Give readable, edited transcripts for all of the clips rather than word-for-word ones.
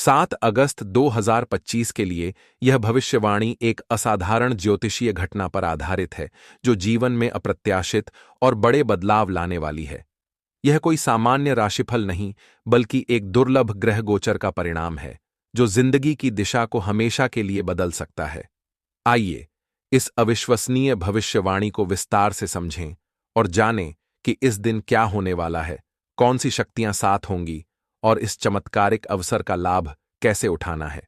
7 अगस्त 2025 के लिए यह भविष्यवाणी एक असाधारण ज्योतिषीय घटना पर आधारित है जो जीवन में अप्रत्याशित और बड़े बदलाव लाने वाली है। यह कोई सामान्य राशिफल नहीं, बल्कि एक दुर्लभ ग्रह गोचर का परिणाम है जो जिंदगी की दिशा को हमेशा के लिए बदल सकता है। आइए इस अविश्वसनीय भविष्यवाणी को विस्तार से समझें और जानें कि इस दिन क्या होने वाला है, कौन सी शक्तियां साथ होंगी और इस चमत्कारिक अवसर का लाभ कैसे उठाना है।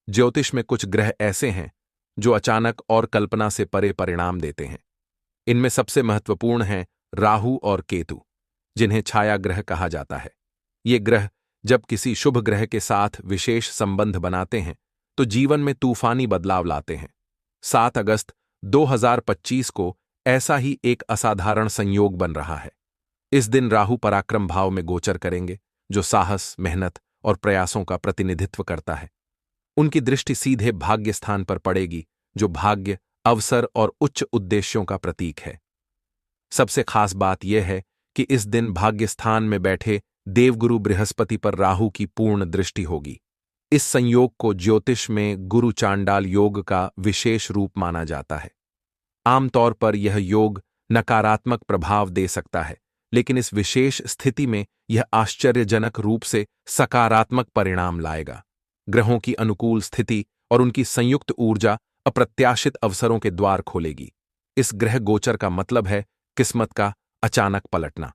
ज्योतिष में कुछ ग्रह ऐसे हैं जो अचानक और कल्पना से परे परिणाम देते हैं। इनमें सबसे महत्वपूर्ण हैं राहु और केतु, जिन्हें छाया ग्रह कहा जाता है। ये ग्रह जब किसी शुभ ग्रह के साथ विशेष संबंध बनाते हैं तो जीवन में तूफानी बदलाव लाते हैं। 7 अगस्त 2025 को ऐसा ही एक असाधारण संयोग बन रहा है। इस दिन राहु पराक्रम भाव में गोचर करेंगे, जो साहस, मेहनत और प्रयासों का प्रतिनिधित्व करता है। उनकी दृष्टि सीधे भाग्य स्थान पर पड़ेगी, जो भाग्य, अवसर और उच्च उद्देश्यों का प्रतीक है। सबसे खास बात यह है कि इस दिन भाग्य स्थान में बैठे देवगुरु बृहस्पति पर राहु की पूर्ण दृष्टि होगी। इस संयोग को ज्योतिष में गुरु चांडाल योग का विशेष रूप माना जाता है। आमतौर पर यह योग नकारात्मक प्रभाव दे सकता है, लेकिन इस विशेष स्थिति में यह आश्चर्यजनक रूप से सकारात्मक परिणाम लाएगा। ग्रहों की अनुकूल स्थिति और उनकी संयुक्त ऊर्जा अप्रत्याशित अवसरों के द्वार खोलेगी। इस ग्रह गोचर का मतलब है किस्मत का अचानक पलटना।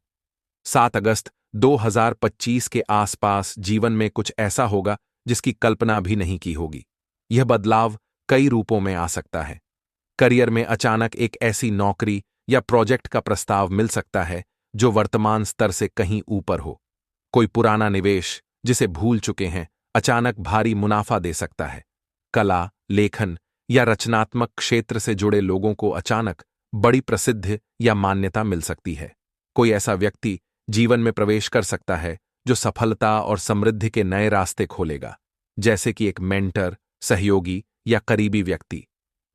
7 अगस्त 2025 के आसपास जीवन में कुछ ऐसा होगा जिसकी कल्पना भी नहीं की होगी। यह बदलाव कई रूपों में आ सकता है। करियर में अचानक एक ऐसी नौकरी या प्रोजेक्ट का प्रस्ताव मिल सकता है जो वर्तमान स्तर से कहीं ऊपर हो। कोई पुराना निवेश जिसे भूल चुके हैं अचानक भारी मुनाफा दे सकता है। कला, लेखन या रचनात्मक क्षेत्र से जुड़े लोगों को अचानक बड़ी प्रसिद्धि या मान्यता मिल सकती है। कोई ऐसा व्यक्ति जीवन में प्रवेश कर सकता है जो सफलता और समृद्धि के नए रास्ते खोलेगा, जैसे कि एक मेंटर, सहयोगी या करीबी व्यक्ति।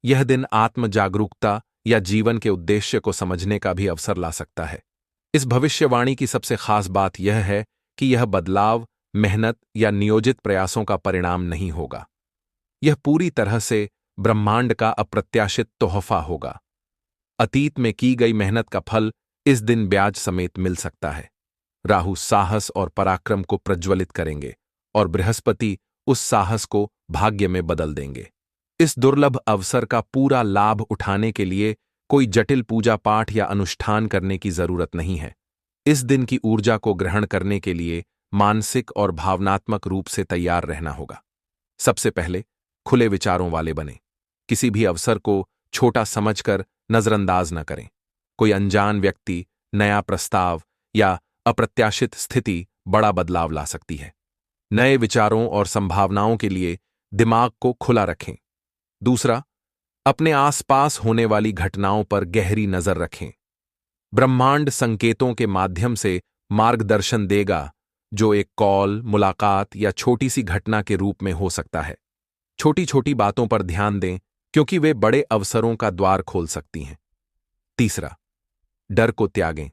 यह दिन आत्म जागरूकता या जीवन के उद्देश्य को समझने का भी अवसर ला सकता है। इस भविष्यवाणी की सबसे खास बात यह है कि यह बदलाव मेहनत या नियोजित प्रयासों का परिणाम नहीं होगा। यह पूरी तरह से ब्रह्मांड का अप्रत्याशित तोहफा होगा। अतीत में की गई मेहनत का फल इस दिन ब्याज समेत मिल सकता है। राहु साहस और पराक्रम को प्रज्वलित करेंगे और बृहस्पति उस साहस को भाग्य में बदल देंगे। इस दुर्लभ अवसर का पूरा लाभ उठाने के लिए कोई जटिल पूजा पाठ या अनुष्ठान करने की जरूरत नहीं है। इस दिन की ऊर्जा को ग्रहण करने के लिए मानसिक और भावनात्मक रूप से तैयार रहना होगा। सबसे पहले खुले विचारों वाले बने। किसी भी अवसर को छोटा समझकर नजरअंदाज न करें। कोई अनजान व्यक्ति, नया प्रस्ताव या अप्रत्याशित स्थिति बड़ा बदलाव ला सकती है। नए विचारों और संभावनाओं के लिए दिमाग को खुला रखें। दूसरा, अपने आसपास होने वाली घटनाओं पर गहरी नजर रखें। ब्रह्मांड संकेतों के माध्यम से मार्गदर्शन देगा, जो एक कॉल, मुलाकात या छोटी सी घटना के रूप में हो सकता है। छोटी छोटी बातों पर ध्यान दें, क्योंकि वे बड़े अवसरों का द्वार खोल सकती हैं। तीसरा, डर को त्यागें।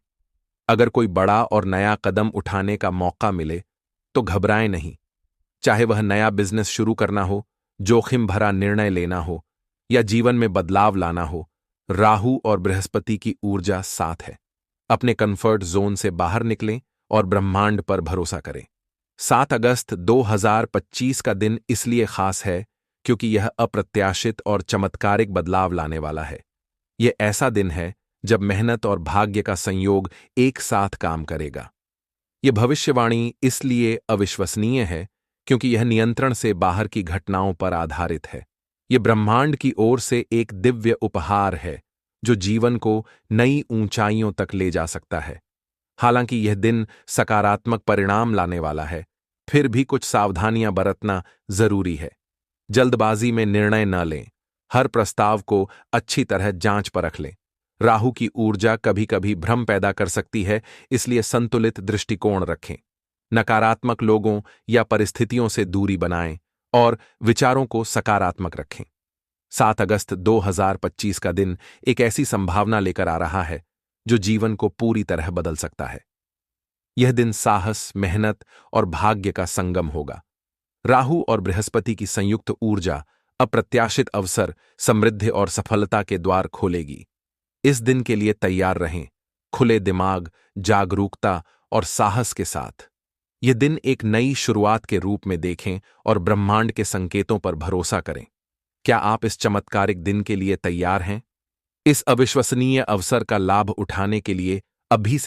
अगर कोई बड़ा और नया कदम उठाने का मौका मिले तो घबराएं नहीं। चाहे वह नया बिजनेस शुरू करना हो, जोखिम भरा निर्णय लेना हो या जीवन में बदलाव लाना हो, राहु और बृहस्पति की ऊर्जा साथ है। अपने कंफर्ट जोन से बाहर निकलें और ब्रह्मांड पर भरोसा करें। 7 अगस्त 2025 का दिन इसलिए खास है क्योंकि यह अप्रत्याशित और चमत्कारिक बदलाव लाने वाला है। यह ऐसा दिन है जब मेहनत और भाग्य का संयोग एक साथ काम करेगा। यह भविष्यवाणी इसलिए अविश्वसनीय है क्योंकि यह नियंत्रण से बाहर की घटनाओं पर आधारित है। यह ब्रह्मांड की ओर से एक दिव्य उपहार है जो जीवन को नई ऊंचाइयों तक ले जा सकता है। हालांकि यह दिन सकारात्मक परिणाम लाने वाला है, फिर भी कुछ सावधानियां बरतना जरूरी है। जल्दबाजी में निर्णय न लें। हर प्रस्ताव को अच्छी तरह जांच परख लें। राहु की ऊर्जा कभी कभी भ्रम पैदा कर सकती है, इसलिए संतुलित दृष्टिकोण रखें। नकारात्मक लोगों या परिस्थितियों से दूरी बनाएं और विचारों को सकारात्मक रखें। 7 अगस्त 2025 का दिन एक ऐसी संभावना लेकर आ रहा है जो जीवन को पूरी तरह बदल सकता है। यह दिन साहस, मेहनत और भाग्य का संगम होगा। राहु और बृहस्पति की संयुक्त ऊर्जा अप्रत्याशित अवसर, समृद्धि और सफलता के द्वार खोलेगी। इस दिन के लिए तैयार रहें, खुले दिमाग, जागरूकता और साहस के साथ। यह दिन एक नई शुरुआत के रूप में देखें और ब्रह्मांड के संकेतों पर भरोसा करें। क्या आप इस चमत्कारिक दिन के लिए तैयार हैं? इस अविश्वसनीय अवसर का लाभ उठाने के लिए अभी से